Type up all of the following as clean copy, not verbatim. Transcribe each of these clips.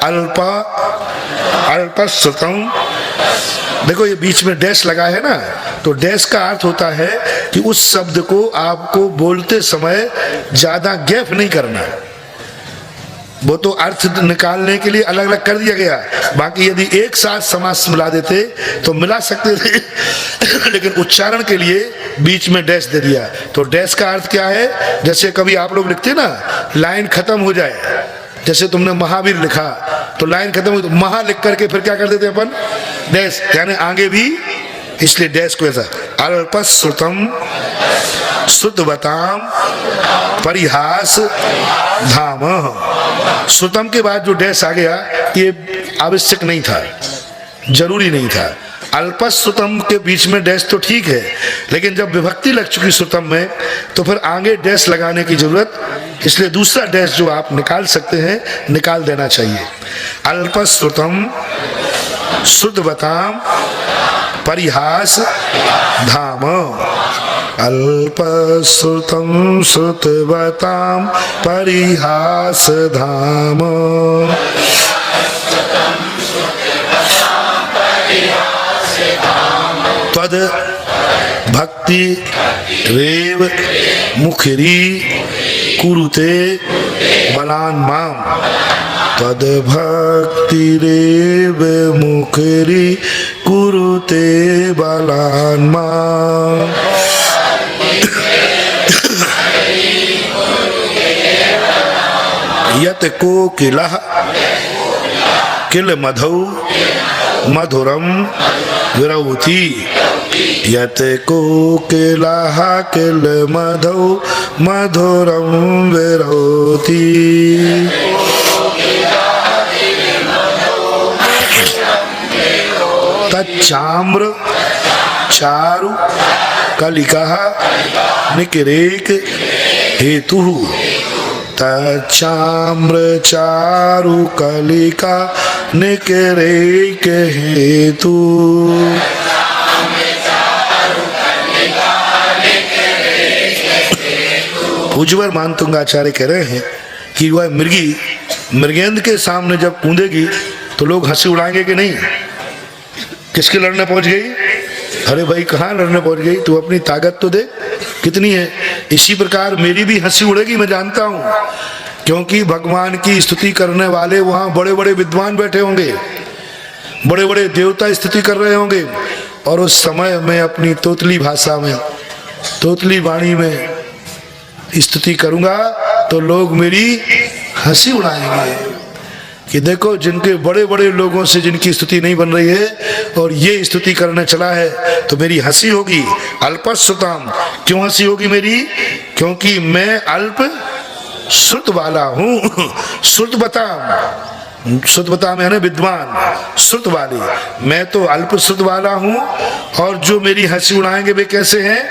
अल्पा अल्पश्रुतम। देखो ये बीच में डैश लगा है ना, तो डैश का अर्थ होता है कि उस शब्द को आपको बोलते समय ज्यादा गैप नहीं करना है। वो तो अर्थ निकालने के लिए अलग अलग कर दिया गया, बाकी यदि एक साथ समास मिला देते तो मिला सकते थे लेकिन उच्चारण के लिए बीच में डैश दे दिया। तो डैश का अर्थ क्या है, जैसे कभी आप लोग लिखते ना लाइन खत्म हो जाए, जैसे तुमने महावीर लिखा तो लाइन खत्म हुई तो महा लिख करके फिर क्या कर देते अपन, डैश, यानी आगे भी, इसलिए डैश को ऐसा अल्पश्रुतम श्रुतवताम परिहास धाम। श्रुतम के बाद जो डैश आ गया ये आवश्यक नहीं था, जरूरी नहीं था। अल्पश्रुतम के बीच में डैश तो ठीक है, लेकिन जब विभक्ति लग चुकी श्रुतम में तो फिर आगे डैश लगाने की जरूरत, इसलिए दूसरा डैश जो आप निकाल सकते हैं निकाल देना चाहिए। अल्पश्रुतम श्रुतवताम परिहास धाम। अल्पश्रुतम श्रुतवताम परिहास धाम। त्वद भक्ति रेव मुखरी कुरुते बलान माम। त्वद भक्ति रेव मुखरी कुरुते बलान माम। यत कोकिलः किल मधौ मधुरम विरौति। यत कोकिलः किल मधौ मधुरम विरौति। तच्चाम्र चारु कलिकः निकरेक हेतुः। तच्चाम्र चारु कलिका निकरेक हेतु। पूज्यवर मानतुंगाचार्य कह रहे हैं कि वह मृगी मृगेंद्र के सामने जब कूदेगी तो लोग हंसी उड़ाएंगे कि नहीं। किसके लड़ने पहुंच गई, अरे भाई कहाँ लड़ने पहुंच गई, तू अपनी ताकत तो दे कितनी है। इसी प्रकार मेरी भी हंसी उड़ेगी, मैं जानता हूं, क्योंकि भगवान की स्तुति करने वाले वहां बड़े बड़े विद्वान बैठे होंगे, बड़े बड़े देवता स्तुति कर रहे होंगे, और उस समय मैं अपनी तोतली भाषा में, तोतली वाणी में स्तुति करूंगा तो लोग मेरी हंसी उड़ाएंगे कि देखो जिनके बड़े बड़े लोगों से जिनकी स्तुति नहीं बन रही है और ये स्तुति करने चला है तो मेरी हंसी होगी। अल्पश्रुतम, क्यों हंसी होगी मेरी, क्योंकि मैं अल्प श्रुत वाला हूं। श्रुतवताम, श्रुतवताम यानी विद्वान, श्रुत वाली, मैं तो अल्प श्रुत वाला हूं, और जो मेरी हंसी उड़ाएंगे वे कैसे हैं,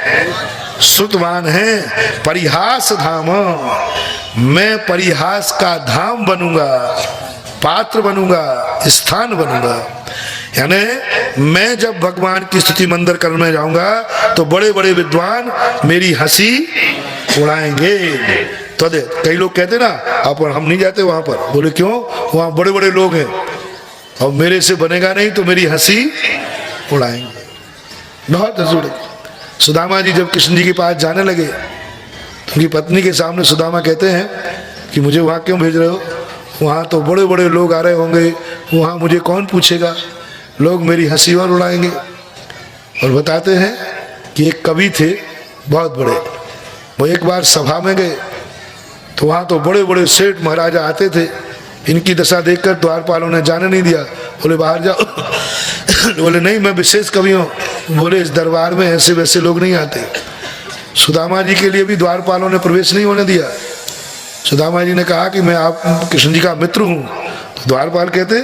श्रुतवान है। परिहास धाम, मैं परिहास का धाम बनूंगा, पात्र बनूंगा, स्थान बनूंगा। यानी मैं जब भगवान की स्तुति मंदिर करने जाऊंगा तो बड़े बड़े विद्वान मेरी हंसी उड़ाएंगे। तो कई लोग कहते ना आप हम नहीं जाते वहां पर, बोले क्यों, वहां बड़े बड़े लोग हैं और मेरे से बनेगा नहीं तो मेरी हंसी उड़ाएंगे, बहुत हंसी उड़ेगी। सुदामा जी जब कृष्ण जी के पास जाने लगे तो उनकी पत्नी के सामने सुदामा कहते हैं कि मुझे वहां क्यों भेज रहे हो, वहां तो बड़े बड़े लोग आ रहे होंगे, वहां मुझे कौन पूछेगा, लोग मेरी हंसी और उड़ाएंगे। और बताते हैं कि एक कवि थे बहुत बड़े, वो एक बार सभा में गए तो वहां तो बड़े बड़े सेठ महाराजा आते थे, इनकी दशा देखकर द्वारपालों ने जाने नहीं दिया, बोले बाहर जाओ बोले नहीं मैं विशेष कवि हूँ, बोले इस दरबार में ऐसे वैसे लोग नहीं आते। सुदामा जी के लिए भी द्वारपालों ने प्रवेश नहीं होने दिया। सुदामा जी ने कहा कि मैं आप कृष्ण जी का मित्र हूँ, तो द्वारपाल कहते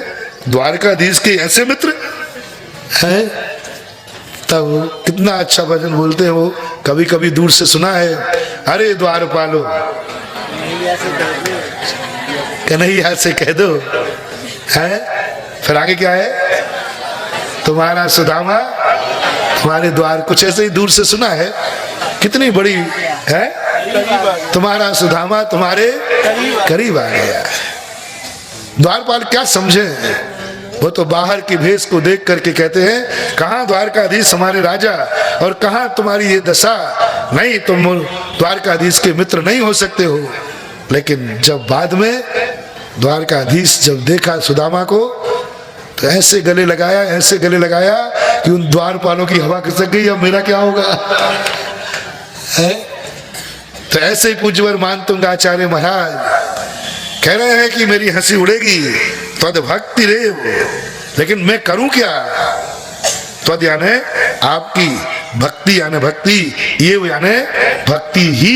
द्वारकाधीश के ऐसे मित्र हैं, तब कितना अच्छा भजन बोलते हैं वो, कभी कभी दूर से सुना है, अरे द्वारपालो कन्हैया से कह दो है। फिर आगे क्या है, तुम्हारा सुदामा तुम्हारे द्वार, कुछ ऐसे ही दूर से सुना है, कितनी बड़ी है, तुम्हारा सुदामा तुम्हारे करीब आ गया। द्वारपाल क्या समझे, वो तो बाहर की भेष को देख करके कहते हैं कहाँ द्वारकाधीश हमारे राजा और कहाँ तुम्हारी ये दशा, नहीं तुम द्वारकाधीश के मित्र नहीं हो सकते हो। लेकिन जब बाद में द्वारकाधीश जब देखा सुदामा को तो ऐसे गले लगाया, ऐसे गले लगाया कि उन द्वारपालों की हवा खिसक गई, अब मेरा क्या होगा है? तो ऐसे ही पूज्यवर मानतुंग आचार्य महाराज कह रहे हैं कि मेरी हंसी उड़ेगी त्वद भक्ति रे, लेकिन मैं करूं क्या? त्वद यानी आपकी, भक्ति यानी भक्ति, ये यानी भक्ति ही,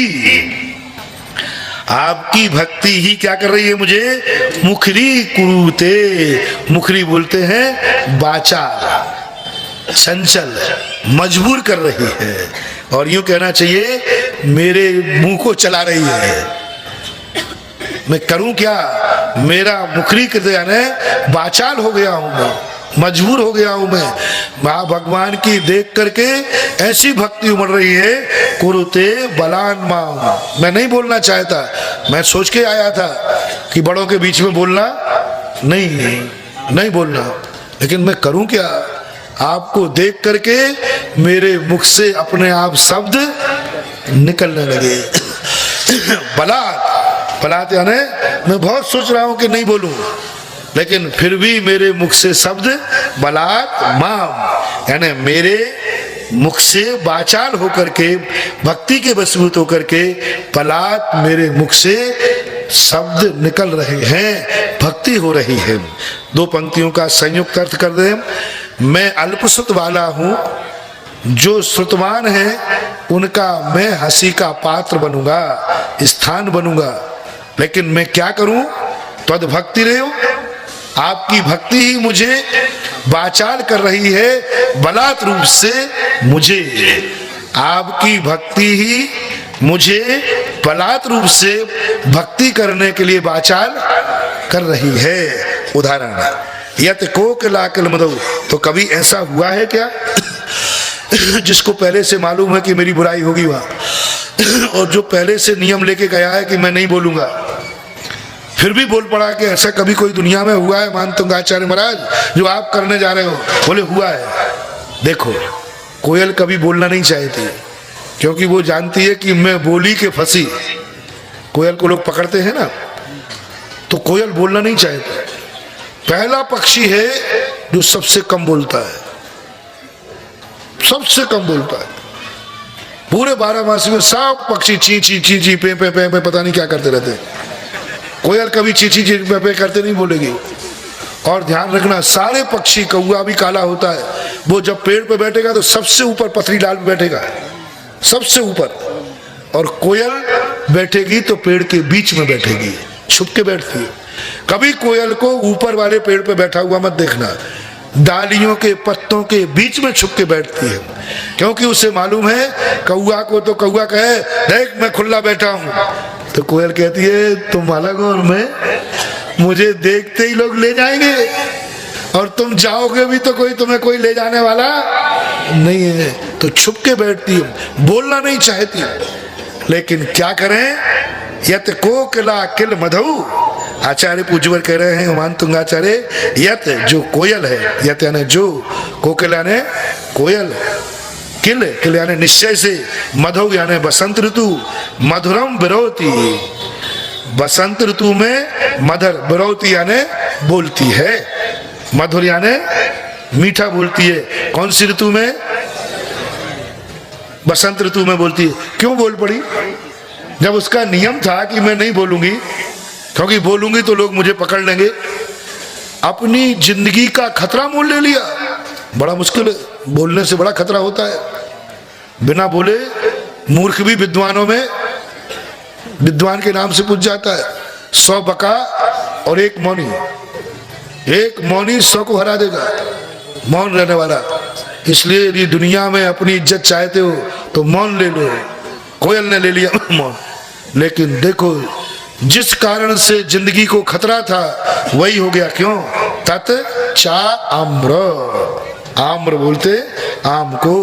आपकी भक्ति ही क्या कर रही है मुझे? मुखरी कुरुते, मुखरी बोलते हैं बाचा, चंचल, मजबूर कर रही है, और यूं कहना चाहिए मेरे मुंह को चला रही है। मैं करूं क्या? मेरा मुखरी कृत यानी बाचाल हो गया हूं मैं, मजबूर हो गया हूं मैं। मां भगवान की देख करके ऐसी भक्ति उमड़ रही है, कुरुते बलान मां, मैं नहीं बोलना चाहता, मैं सोच के आया था कि बड़ों के बीच में बोलना नहीं बोलना, लेकिन मैं करूं क्या? आपको देख करके मेरे मुख से अपने आप शब्द निकलने लगे। बलात् यानी मैं बहुत सोच रहा हूं कि नहीं बोलूं, लेकिन फिर भी मेरे मुख से शब्द बलात् माम, यानी मेरे मुख से बाचाल होकर के, भक्ति के वशीभूत होकर के बलात् मेरे मुख से शब्द निकल रहे हैं, भक्ति हो रही है। दो पंक्तियों का संयुक्त अर्थ कर दें, मैं अल्पश्रुत वाला हूं, जो श्रुतवान है उनका मैं हंसी का पात्र बनूंगा, स्थान बनूंगा, लेकिन मैं क्या करूं? त्वद भक्ति रे, आपकी भक्ति ही मुझे बाचाल कर रही है, बलात् रूप से मुझे, आपकी भक्ति ही मुझे बलात् रूप से भक्ति करने के लिए बाचाल कर रही है। उदाहरण, यत कोकिलाकल मधु, तो कभी ऐसा हुआ है क्या जिसको पहले से मालूम है कि मेरी बुराई होगी वहां, और जो पहले से नियम लेके गया है कि मैं नहीं बोलूंगा, फिर भी बोल पड़ा कि ऐसा कभी कोई दुनिया में हुआ है मानतुंग आचार्य महाराज जो आप करने जा रहे हो? बोले हुआ है। देखो, कोयल कभी बोलना नहीं चाहती, क्योंकि वो जानती है कि मैं बोली के फंसी। कोयल को लोग पकड़ते हैं ना, तो कोयल बोलना नहीं चाहती। पहला पक्षी है जो सबसे कम बोलता है, सबसे कम बोलता है। पूरे 12 मास में सब पक्षी ची ची ची ची पे पे पे पे पता नहीं क्या करते रहते हैं। कोयल कभी ची ची ची पे पे करते नहीं बोलेगी। और ध्यान रखना, सारे पक्षी, कौआ भी काला होता है, वो जब पेड़ पे बैठेगा तो सबसे ऊपर पथरी डाल पे बैठेगा, सबसे ऊपर, और कोयल बैठेगी तो पेड़ के बीच में बैठेगी, छुप के बैठती है। कभी कोयल को ऊपर वाले पेड़ पे बैठा हुआ मत देखना, डालियों के पत्तों के बीच में छुप के बैठती है, क्योंकि उसे मालूम है कौआ को, तो कौआ कहे देख मैं खुला बैठा हूं, तो कोयल कहती है तुम अलग हो और मैं, मुझे देखते ही लोग ले जाएंगे, और तुम जाओगे भी तो तुम्हें कोई ले जाने वाला नहीं है, तो छुप के बैठती है, बोलना नहीं चाहती। लेकिन क्या करें, यत कोकिला किल मधु, आचार्य पूज्यवर कह रहे हैं मानतुंग आचार्य, यत जो कोयल है, यत यानी जो, कोकिल यानी कोयल, किल किल यानी निश्चय से, मधु यानी बसंत ऋतु, मधुरम विरोती, बसंत ऋतु में मधुर, विरोती यानी बोलती है, मधुर यानी मीठा बोलती है। कौन सी ऋतु में? बसंत ऋतु में बोलती है। क्यों बोल पड़ी? जब उसका नियम था कि मैं नहीं बोलूंगी, क्योंकि बोलूंगी तो लोग मुझे पकड़ लेंगे, अपनी जिंदगी का खतरा मोल ले लिया। बड़ा मुश्किल है, बोलने से बड़ा खतरा होता है। बिना बोले मूर्ख भी विद्वानों में, विद्वान के नाम से पूछ जाता है। 100 बका और एक मौनी, एक मौनी 100 को हरा देगा, मौन रहने वाला। इसलिए यदि दुनिया में अपनी इज्जत चाहते हो तो मौन ले लो। कोयल ने ले लिया मौन, लेकिन देखो जिस कारण से जिंदगी को खतरा था वही हो गया। क्यों? तत् चा आम्र, आम्र बोलते आम को,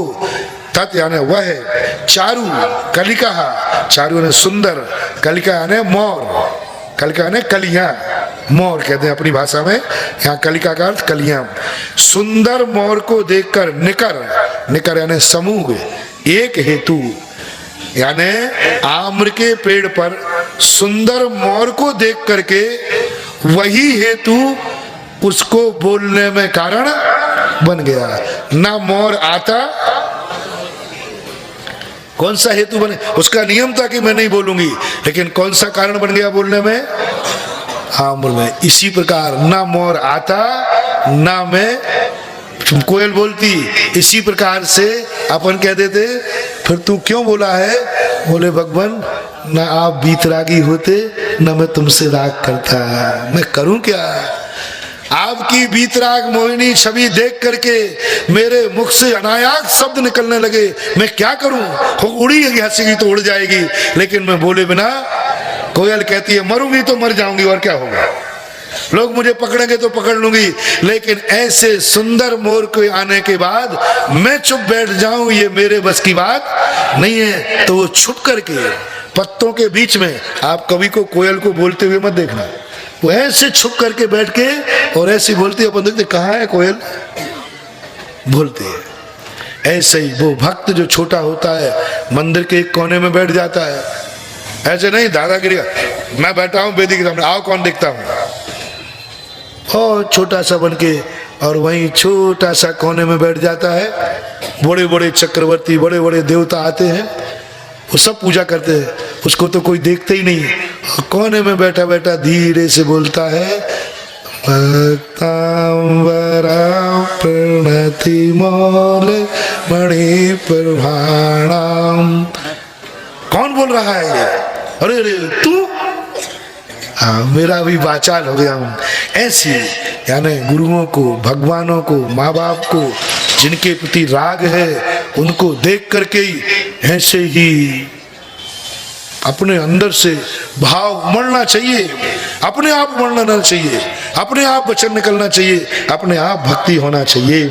तत् यानी वह है, चारु कलिका, चारु यानी सुंदर, कलिका यानी मोर, कलिका यानी कलियां, मोर कहते हैं अपनी भाषा में, यहाँ कलिका का अर्थ कलियां। सुंदर मोर को देखकर निकर, निकर यानी समूह, एक हेतु यानी आम्र के पेड़ पर सुंदर मोर को देख करके वही हेतु उसको बोलने में कारण बन गया। ना मोर आता, कौन सा हेतु बने, उसका नियम था कि मैं नहीं बोलूंगी, लेकिन कौन सा कारण बन गया बोलने में, आम्र में। इसी प्रकार ना मोर आता ना मैं कोयल बोलती, इसी प्रकार से अपन कह देते फिर तू क्यों बोला है, बोले भगवान ना आप बीतरागी होते ना मैं तुमसे राग करता, मैं करूं क्या। आपकी बीतराग मोहिनी छवि देख करके मेरे मुख से अनायास शब्द निकलने लगे, मैं क्या करूं, उड़ी हंसेगी तो उड़ जाएगी, लेकिन मैं बोले बिना। कोयल कहती है मरूंगी तो मर जाऊंगी और क्या होगा, लोग मुझे पकड़ेंगे तो पकड़ लूंगी, लेकिन ऐसे सुंदर मोर के आने के बाद मैं चुप बैठ जाऊं ये मेरे बस की बात नहीं है। तो वो छुप करके पत्तों के बीच में, आप कभी को कोयल को बोलते हुए मत देखना, वो ऐसे छुप करके बैठ के और ऐसी बोलती है, अपन देखते कहाँ है कोयल, बोलती है। ऐसे ही वो भक्त जो छोटा होता है मंदिर के एक कोने में बैठ जाता है, ऐसे नहीं दादागिरी, मैं बैठा हूं वेदी के सामने, आओ कौन देखता हूं, और छोटा सा बन के, और वहीं छोटा सा कोने में बैठ जाता है। बड़े बड़े चक्रवर्ती बड़े बड़े देवता आते हैं, वो सब पूजा करते हैं, उसको तो कोई देखते ही नहीं, कोने में बैठा बैठा धीरे से बोलता है भक्तांबरा प्रणति मौल मणि प्रभाणाम। कौन बोल रहा है ये, अरे अरे तू, हाँ मेरा भी वाचाल हो गया हूं। ऐसी यानी गुरुओं को, भगवानों को, माँ बाप को जिनके प्रति राग है उनको देख करके ही ऐसे ही अपने अंदर से भाव उमड़ना चाहिए, अपने आप उमड़ना चाहिए, अपने आप वचन निकलना चाहिए, अपने आप भक्ति होना चाहिए।